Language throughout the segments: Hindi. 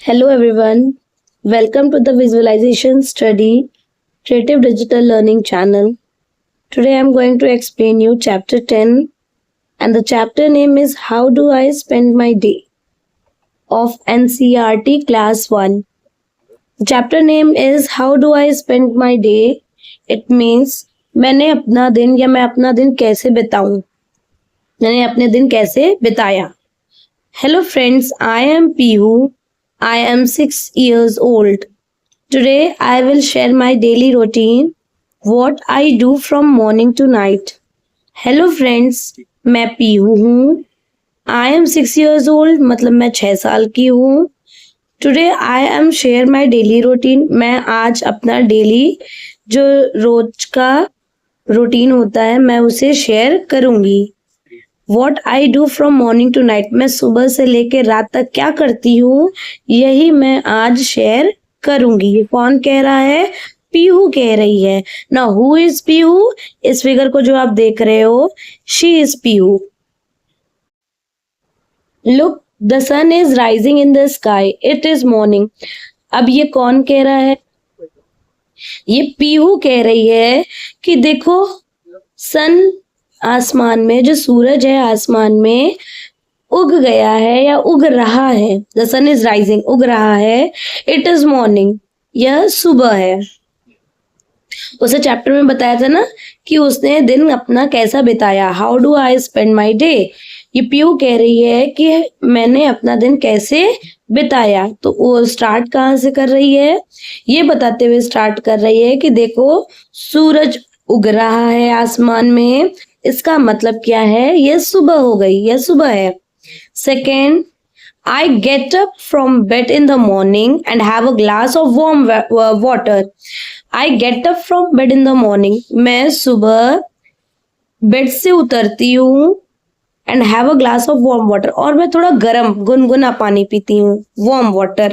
Hello everyone, welcome to the Visualization Study Creative Digital Learning channel. Today I am going to explain you chapter 10 and the chapter name is How Do I Spend My Day of NCERT Class 1. The chapter name is How Do I Spend My Day. It means मैं अपना दिन कैसे बिताऊं, मैंने अपने दिन कैसे बिताया. Hello friends, I am Pihu. I am 6 years old. Today I will share my daily routine, what I do from morning to night. Hello friends, मैं पीहू हूँ. I am 6 years old, मतलब मैं 6 साल की हूँ. Today I am share my daily routine. मैं आज अपना डेली जो रोज का रूटीन होता है मैं उसे शेयर करूँगी. What I do from morning to night, मैं सुबह से लेकर रात तक क्या करती हूँ यही मैं आज शेयर करूंगी. ये कौन कह रहा है? पीहू कह रही है ना. Who is Pihu? इस फिगर को जो आप देख रहे हो, she is Pihu. Look, the sun is rising in the sky, it is morning. अब ये कौन कह रहा है? ये पीहू कह रही है कि देखो सन आसमान में, जो सूरज है आसमान में उग गया है या उग रहा है. द सन इज राइजिंग, उग रहा है. इट इज मॉर्निंग, यह सुबह है. उसे चैप्टर में बताया था ना कि उसने दिन अपना कैसा बिताया. How do I spend my day. ये पीयू कह रही है कि मैंने अपना दिन कैसे बिताया. तो वो स्टार्ट कहाँ से कर रही है? ये बताते हुए स्टार्ट कर रही है कि देखो सूरज उग रहा है आसमान में, इसका मतलब क्या है? यह सुबह हो गई, यह सुबह है. Second, I get up from bed in the morning and have a glass of warm water. I get up from bed in the morning. मैं सुबह बेड से उतरती हूँ and have a glass of warm water. और मैं थोड़ा गर्म गुनगुना पानी पीती हूँ, warm water.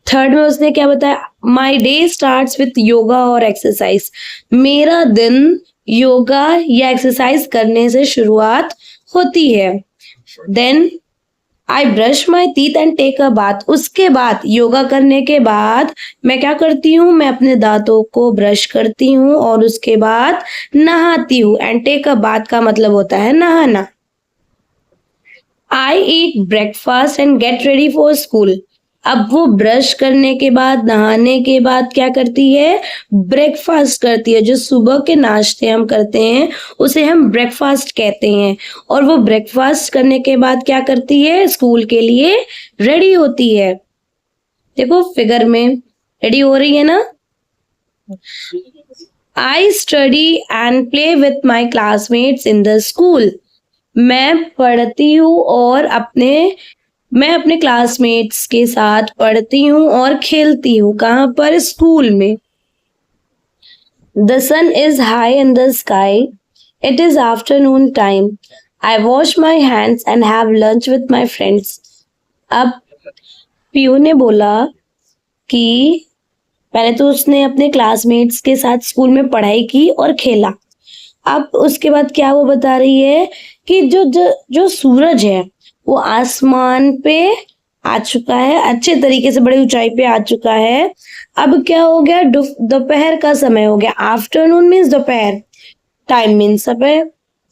थर्ड में उसने क्या बताया? My day starts with yoga और exercise. मेरा दिन योगा या एक्सरसाइज करने से शुरुआत होती है. Then I brush my teeth and take a bath. उसके बाद योगा करने के बाद मैं क्या करती हूँ? मैं अपने दांतों को ब्रश करती हूँ और उसके बाद नहाती हूँ. एंड टेक अ बाथ का मतलब होता है नहाना. I eat breakfast and get ready for school. अब वो ब्रश करने के बाद, नहाने के बाद क्या करती है? ब्रेकफास्ट करती है. जो सुबह के नाश्ते हम करते हैं उसे हम ब्रेकफास्ट कहते हैं. और वो ब्रेकफास्ट करने के बाद क्या करती है? स्कूल के लिए रेडी होती है. देखो फिगर में रेडी हो रही है ना. I study and play with my classmates in the school. मैं पढ़ती हूँ और मैं अपने क्लासमेट्स के साथ पढ़ती हूँ और खेलती हूँ. कहाँ पर? स्कूल में. The sun is high in the sky, it is afternoon time. I wash my hands and have lunch with my friends. अब पीयू ने बोला कि पहले तो उसने अपने क्लासमेट्स के साथ स्कूल में पढ़ाई की और खेला. अब उसके बाद क्या वो बता रही है कि जो सूरज है वो आसमान पे आ चुका है, अच्छे तरीके से बड़ी ऊंचाई पे आ चुका है. अब क्या हो गया? दोपहर का समय हो गया. आफ्टरनून मीन्स दोपहर, टाइम मीन्स समय.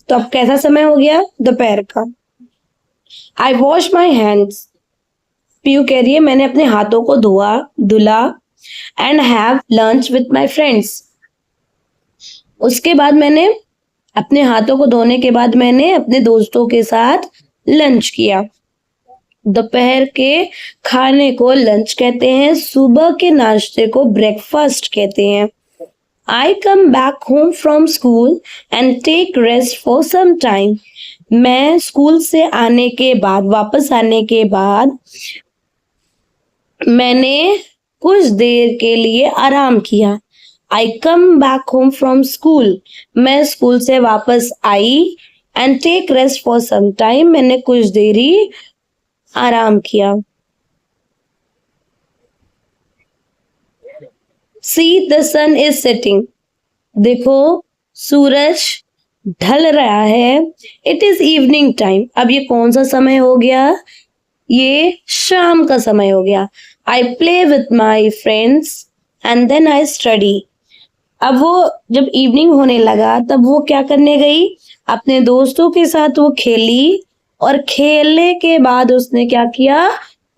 तो अब कैसा समय हो गया? दोपहर का. आई वॉश माई हैंड्स. पीयू कह रही है मैंने अपने हाथों को धुला. And have lunch with my friends. उसके बाद मैंने अपने हाथों को धोने के बाद मैंने अपने दोस्तों के साथ लंच किया. दोपहर के खाने को लंच कहते हैं, सुबह के नाश्ते को ब्रेकफास्ट कहते हैं. I come back home from school and take rest for some time. मैं स्कूल से आने के बाद, वापस आने के बाद मैंने कुछ देर के लिए आराम किया. I come back home from school. मैं स्कूल से वापस आई. And take rest for some time. मैंने कुछ देरी आराम किया. See the sun is setting. देखो सूरज ढल रहा है. It is evening time. अब ये कौन सा समय हो गया? ये शाम का समय हो गया। I play with my friends and then I study. अब वो जब इवनिंग होने लगा तब वो क्या करने गई, अपने दोस्तों के साथ वो खेली, और खेलने के बाद उसने क्या किया,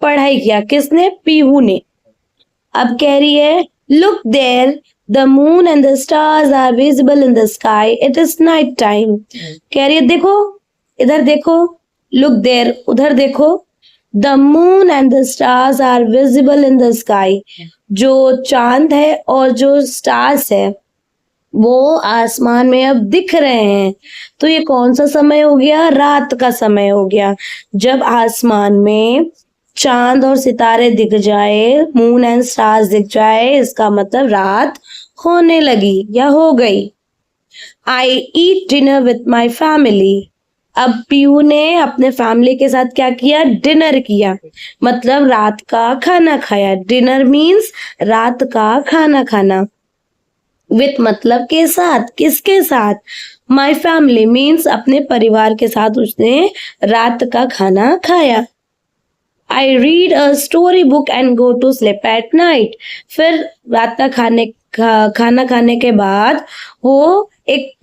पढ़ाई किया। किसने? पीहू ने। अब कह रही है look there the moon and the stars are visible in the sky, it is night time. कह रही है देखो, इधर देखो, लुक देयर, उधर देखो, the moon and the stars are visible in the sky, जो चांद है और जो स्टार्स है वो आसमान में अब दिख रहे हैं। तो ये कौन सा समय हो गया? रात का समय हो गया। जब आसमान में चांद और सितारे दिख जाए, मून एंड स्टार्स दिख जाए, इसका मतलब रात होने लगी या हो गई। आई ईट डिनर विथ माई फैमिली। अब पीयू ने अपने फैमिली के साथ क्या किया? डिनर किया, मतलब रात का खाना खाया। डिनर मीन्स रात का खाना खाना। विथ मतलब के साथ, किसके साथ? माई फैमिली मीन्स अपने परिवार के साथ उसने रात का खाना खाया। I read a story book and go to sleep at night. फिर रात का खाना खाने के बाद वो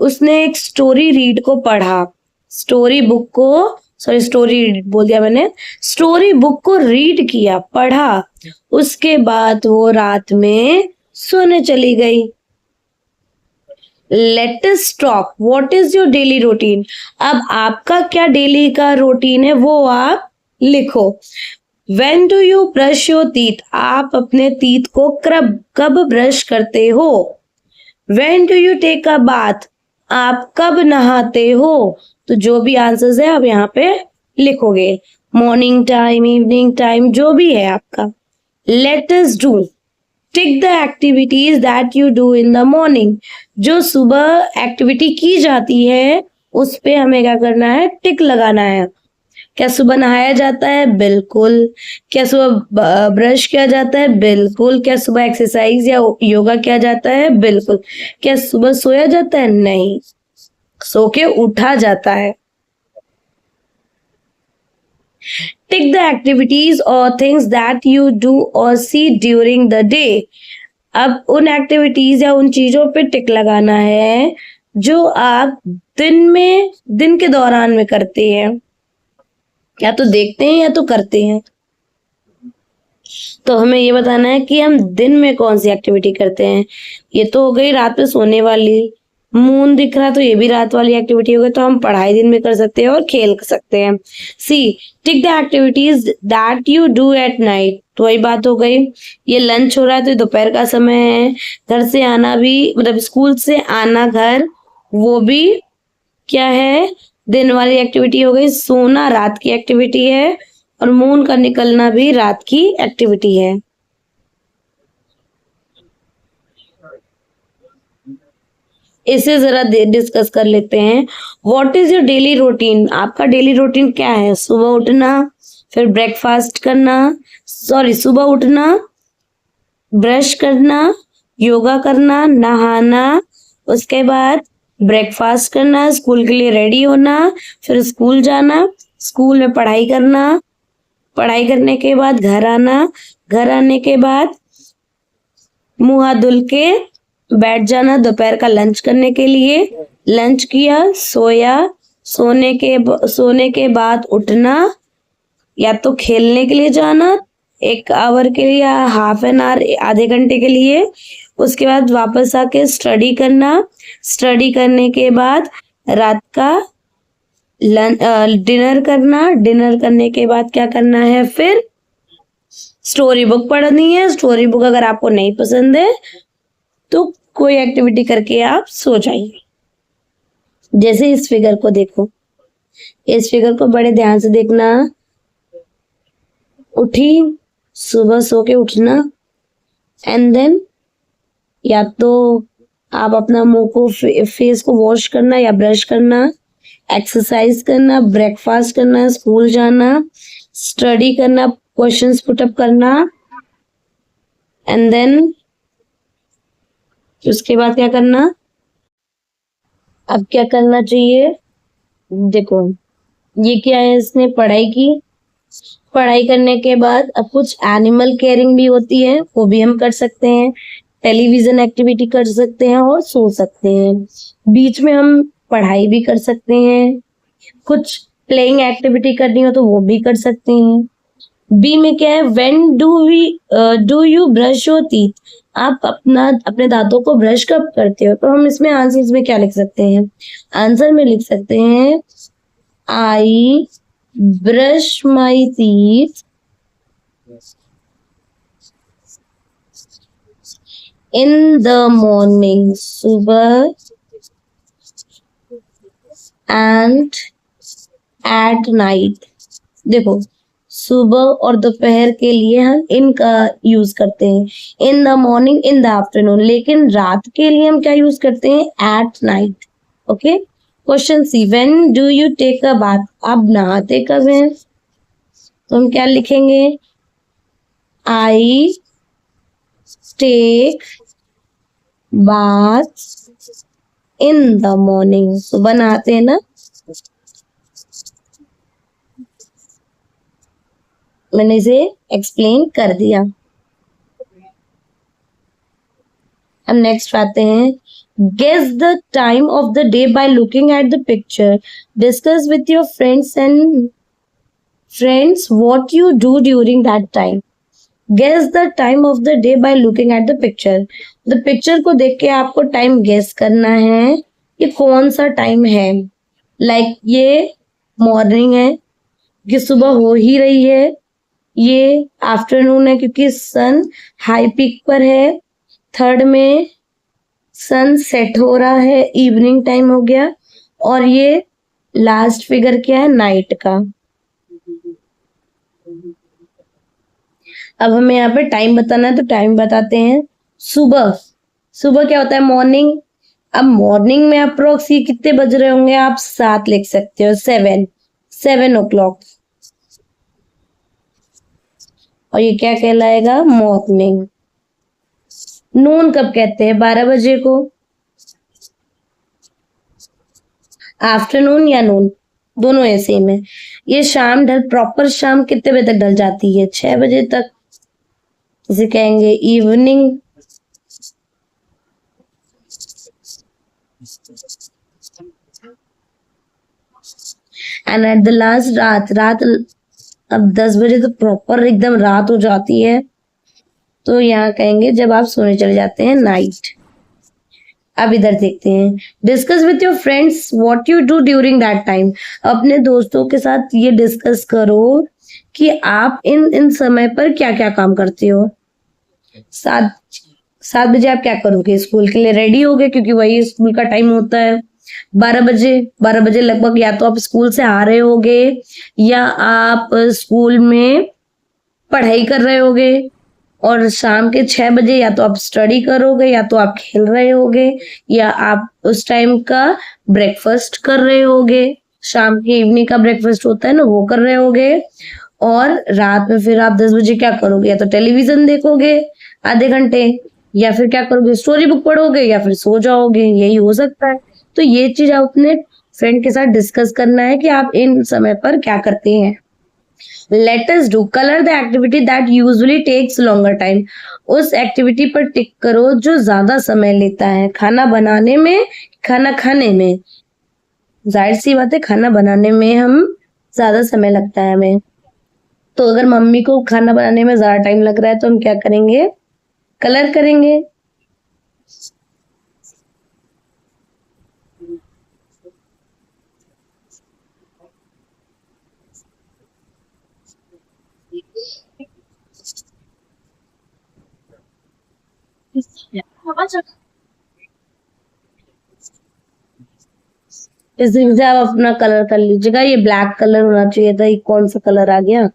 उसने एक स्टोरी रीड को पढ़ा। स्टोरी बुक को, सॉरी स्टोरी बोल दिया मैंने, स्टोरी बुक को रीड किया, पढ़ा। उसके बाद वो रात में सोने चली गई। Late us talk what is your daily routine. अब आपका क्या डेली का रूटीन है वो आप लिखो। When do you brush your teeth? आप अपने teeth को कब ब्रश करते हो? When do you take a bath? आप कब नहाते हो? तो जो भी आंसर्स है आप यहाँ पे लिखोगे। मॉर्निंग टाइम, इवनिंग टाइम, जो भी है आपका। Let us do. Tick the activities that you do in the morning. जो सुबह एक्टिविटी की जाती है उस पे हमें क्या करना है? टिक लगाना है। क्या सुबह नहाया जाता है? बिल्कुल। क्या सुबह ब्रश किया जाता है? बिल्कुल। क्या सुबह एक्सरसाइज या योगा किया जाता है? बिल्कुल। क्या सुबह सोया जाता है? नहीं, सो के उठा जाता है। टिक द एक्टिविटीज और थिंग्स दैट यू डू और सी ड्यूरिंग द डे। अब उन एक्टिविटीज या उन चीजों पे टिक लगाना है जो आप दिन के दौरान में करते हैं, या तो देखते हैं या तो करते हैं। तो हमें ये बताना है कि हम दिन में कौन सी एक्टिविटी करते हैं। ये तो हो गई रात में सोने वाली। मून दिख रहा तो ये भी रात वाली एक्टिविटी हो गई, तो हम पढ़ाई दिन में कर सकते हैं और खेल सकते हैं। See tick the activities that you do at night, तो वही बात हो गई। ये लंच हो रहा है तो दोपहर का समय है। घर से आना भी, मतलब स्कूल से आना घर, वो भी क्या है? दिन वाली एक्टिविटी हो गई। सोना रात की एक्टिविटी है और मून का निकलना भी रात की एक्टिविटी है। इसे जरा डिस्कस कर लेते हैं। What is your daily routine? आपका डेली रूटीन क्या है? सुबह उठना, फिर ब्रेकफास्ट करना, सॉरी सुबह उठना, ब्रश करना, योगा करना, नहाना, उसके बाद ब्रेकफास्ट करना, स्कूल के लिए रेडी होना, फिर स्कूल जाना, स्कूल में पढ़ाई करना, पढ़ाई करने के बाद घर आना, घर आने के बाद मुंह हाथ धुल के बैठ जाना दोपहर का लंच करने के लिए। लंच किया, सोया, सोने के बाद उठना, या तो खेलने के लिए जाना 1 आवर के लिए या हाफ एन आवर, आधे घंटे के लिए। उसके बाद वापस आके स्टडी करना। स्टडी करने के बाद रात का डिनर करना। डिनर करने के बाद क्या करना है? फिर स्टोरी बुक पढ़नी है। स्टोरी बुक अगर आपको नहीं पसंद है तो कोई एक्टिविटी करके आप सो जाइए। जैसे इस फिगर को देखो, इस फिगर को बड़े ध्यान से देखना। उठी, सुबह सो के उठना, एंड देन या तो आप अपना मुंह को फेस को वॉश करना या ब्रश करना, एक्सरसाइज करना, ब्रेकफास्ट करना, स्कूल जाना, स्टडी करना, क्वेश्चंस पुटअप करना, एंड देन उसके बाद क्या करना? अब क्या करना चाहिए? देखो ये क्या है, इसने पढ़ाई की, पढ़ाई करने के बाद अब कुछ एनिमल केयरिंग भी होती है, वो भी हम कर सकते हैं। टेलीविजन एक्टिविटी कर सकते हैं और सो सकते हैं। बीच में हम पढ़ाई भी कर सकते हैं। कुछ प्लेइंग एक्टिविटी करनी हो तो वो भी कर सकते हैं। बी में क्या है, when do you brush your teeth, आप अपने दांतों को ब्रश कब करते हो? तो हम इसमें आंसर्स में क्या लिख सकते हैं? आंसर में लिख सकते हैं I brush my teeth in the morning, सुबह, एंड एट नाइट। देखो, सुबह और दोपहर के लिए हम इन का यूज करते हैं, in the morning, in the afternoon, लेकिन रात के लिए हम क्या यूज करते हैं? At night. Okay. Question C, when do you take a bath, आप नहाते कब हैं? तो हम क्या लिखेंगे? I take bath in the morning, सुबह नहाते हैं ना। मैंने इसे एक्सप्लेन कर दिया। अब नेक्स्ट आते हैं, guess the time of the day by looking at the picture, discuss with your friends what you do during that time. Guess the time of the day by looking at the picture. The picture को देख के आपको टाइम गेस करना है कि कौन सा टाइम है। लाइक ये मॉर्निंग है कि सुबह हो ही रही है, ये आफ्टरनून है क्योंकि सन हाई पीक पर है, थर्ड में सन सेट हो रहा है, इवनिंग टाइम हो गया, और ये लास्ट फिगर क्या है? नाइट का। अब हमें यहाँ पे टाइम बताना है तो टाइम बताते हैं। सुबह, सुबह क्या होता है? मॉर्निंग। अब मॉर्निंग में अप्रोक्स ये कितने बज रहे होंगे? आप 7 लिख सकते हो, 7 o'clock। और ये क्या कहलाएगा? मॉर्निंग। नून कब कहते हैं? 12 बजे को। आफ्टरनून या नून, दोनों है सेम है। ये शाम प्रॉपर शाम कितने बजे तक ढल जाती है? 6 बजे तक, इसे कहेंगे evening. And at the last, रात। अब 10 बजे तो प्रॉपर एकदम रात हो जाती है, तो यहाँ कहेंगे जब आप सोने चले जाते हैं, नाइट। अब इधर देखते हैं, discuss with your friends what you do during that time. अपने दोस्तों के साथ ये डिस्कस करो कि आप इन समय पर क्या क्या काम करते हो। 7 बजे आप क्या करोगे? स्कूल के लिए रेडी होगे क्योंकि वही स्कूल का टाइम होता है। 12 बजे लगभग या तो आप स्कूल से आ रहे होगे या आप स्कूल में पढ़ाई कर रहे होगे, और शाम के 6 बजे या तो आप स्टडी करोगे या तो आप खेल रहे होगे या आप उस टाइम का ब्रेकफास्ट कर रहे होगे। शाम के इवनिंग का ब्रेकफास्ट होता है ना, वो कर रहे होगे। और रात में फिर आप 10 बजे क्या करोगे? या तो टेलीविजन देखोगे आधे घंटे, या फिर क्या करोगे? स्टोरी बुक पढ़ोगे, या फिर सो जाओगे, यही हो सकता है। तो ये चीज आप अपने फ्रेंड के साथ डिस्कस करना है कि आप इन समय पर क्या करते हैं। Let us do, color the activity that usually takes longer time। उस एक्टिविटी पर टिक करो जो ज्यादा समय लेता है, खाना बनाने में, खाना खाने में। जाहिर सी बात है, खाना बनाने में हम ज्यादा समय लगता है हमें। तो अगर मम्मी को खाना बनाने में ज्यादा टाइम लग रहा है तो हम क्या करेंगे? कलर करेंगे। इस दिन से आप अपना कलर कर लीजिएगा। ये ब्लैक कलर होना चाहिए था, ये कौन सा कलर आ गया?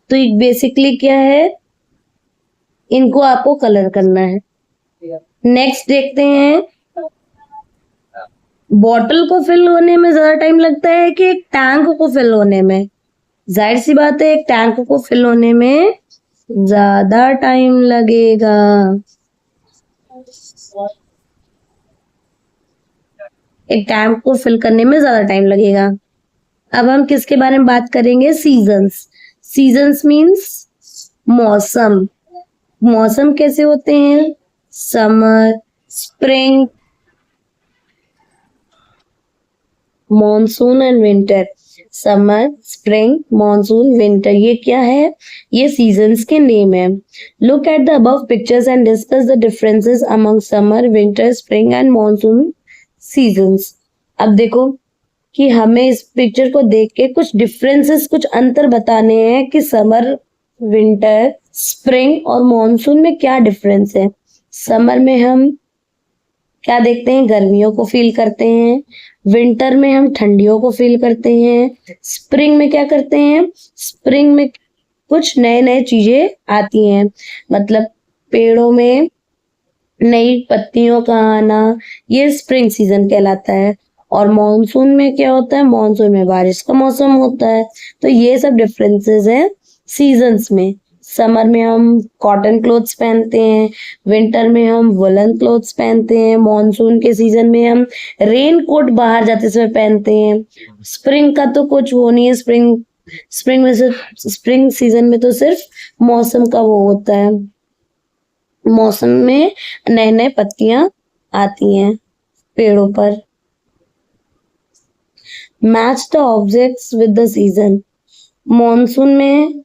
तो ये बेसिकली क्या है, इनको आपको कलर करना है। नेक्स्ट देखते हैं, बॉटल को फिल होने में ज्यादा टाइम लगता है कि एक टैंक को फिल होने में? जाहिर सी बात है, एक टैंक को फिल होने में ज्यादा टाइम लगेगा। एक टैंक को फिल करने में ज्यादा टाइम लगेगा। अब हम किसके बारे में बात करेंगे? सीजन्स। सीजन्स मीन्स मौसम। मौसम कैसे होते हैं? Summer, spring, monsoon and winter. Summer, spring, monsoon, winter, ये क्या है? ये सीजन्स के नेम है। Look at the above pictures and discuss the differences among summer, winter, spring and monsoon seasons. अब देखो कि हमें इस पिक्चर को देख के कुछ डिफरेंसेस, कुछ अंतर बताने हैं कि समर, विंटर, स्प्रिंग और मॉनसून में क्या डिफरेंस है। समर में हम क्या देखते हैं? गर्मियों को फील करते हैं। विंटर में हम ठंडियों को फील करते हैं। स्प्रिंग में क्या करते हैं? स्प्रिंग में कुछ नए नए चीजें आती हैं, मतलब पेड़ों में नई पत्तियों का आना, ये स्प्रिंग सीजन कहलाता है। और मॉनसून में क्या होता है? मॉनसून में बारिश का मौसम होता है। तो ये सब डिफरेंसेस हैं सीजन्स में। समर में हम कॉटन क्लोथ्स पहनते हैं, विंटर में हम वुलन क्लोथ्स पहनते हैं, मॉनसून के सीजन में हम रेन कोट बाहर जाते समय पहनते हैं। स्प्रिंग का तो कुछ वो नहीं है। स्प्रिंग में सिर्फ, स्प्रिंग सीजन में तो सिर्फ मौसम का वो होता है। मौसम में नए नए पत्तियां आती हैं पेड़ों पर। Match the objects with the season. Monsoon में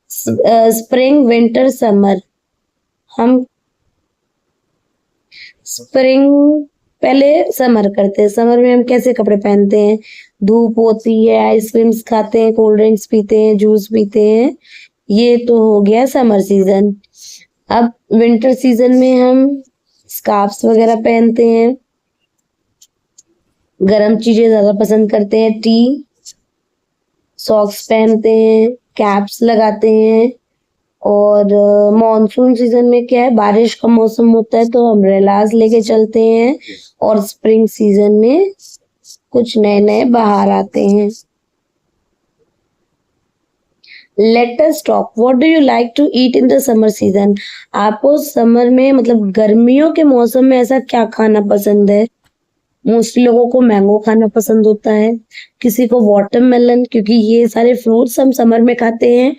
स्प्रिंग, विंटर, समर। हम स्प्रिंग पहले समर करते हैं। समर में हम कैसे कपड़े पहनते हैं? धूप होती है, आइसक्रीम्स खाते हैं, कोल्ड ड्रिंक्स पीते हैं, जूस पीते हैं। ये तो हो गया समर सीजन। अब विंटर सीजन में हम स्कार्फ्स वगैरह पहनते हैं, गर्म चीजें ज्यादा पसंद करते हैं, टी, सॉक्स पहनते हैं, कैप्स लगाते हैं। और मॉनसून सीजन में क्या है? बारिश का मौसम होता है तो अम्ब्रेलाज लेके चलते हैं। और स्प्रिंग सीजन में कुछ नए नए बाहर आते हैं। Let us talk, what do you like to eat in the summer season? आपको समर में, मतलब गर्मियों के मौसम में ऐसा क्या खाना पसंद है? मोस्टली लोगों को मैंगो खाना पसंद होता है, किसी को वाटरमेलन, क्योंकि ये सारे फ्रूट्स हम समर में खाते हैं।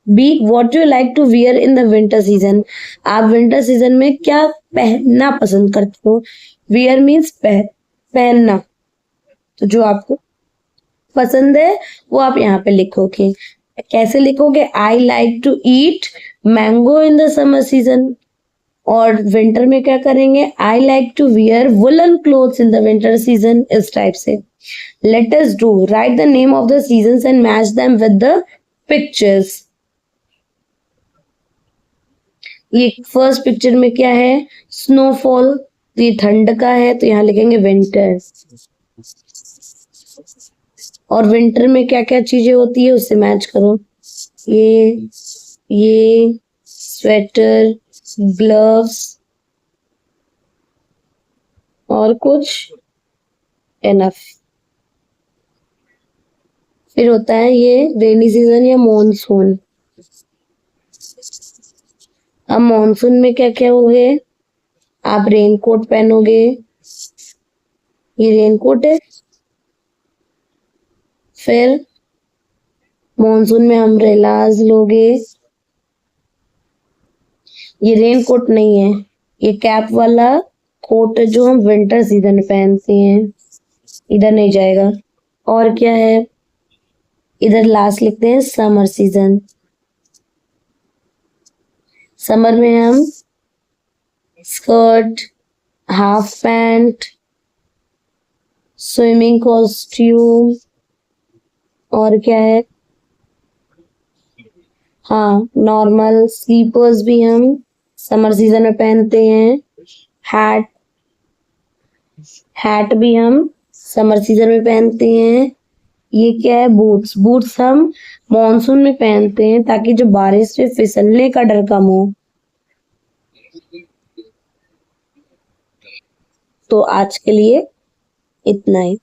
B, what do you like to wear in the winter season? आप विंटर सीजन में क्या पहनना पसंद करते हो? वियर मीन्स पहनना। तो जो आपको पसंद है वो आप यहाँ पे लिखोगे। कैसे लिखोगे? I like to eat mango in the summer season. और विंटर में क्या करेंगे? I like to wear woollen clothes in the winter season, इस टाइप से। Let us do, write the name of the seasons and match them with the pictures. ये फर्स्ट पिक्चर में क्या है? स्नोफॉल, तो ये ठंड का है तो यहाँ लिखेंगे विंटर। और विंटर में क्या क्या चीजें होती है उससे मैच करो। ये स्वेटर, ग्लव्स और कुछ, एनफ। फिर होता है ये रेनी सीजन या मॉनसून। अब मॉनसून में क्या क्या हो गए? आप रेनकोट पहनोगे, ये रेनकोट है। फिर मॉनसून में अम्ब्रेलाज लोगे, ये रेनकोट नहीं है, ये कैप वाला कोट है जो हम विंटर सीजन में पहनते हैं, इधर नहीं जाएगा। और क्या है? इधर लास्ट लिखते हैं समर सीजन। समर में हम skirt, half pant, swimming costume, और क्या है? हाँ, नॉर्मल स्लीपर्स भी हम समर सीजन में पहनते हैं। हैट हैट भी हम समर सीजन में पहनते हैं। ये क्या है? बूट्स। बूट्स हम मॉनसून में पहनते हैं ताकि जो बारिश से फिसलने का डर कम हो। तो आज के लिए इतना ही।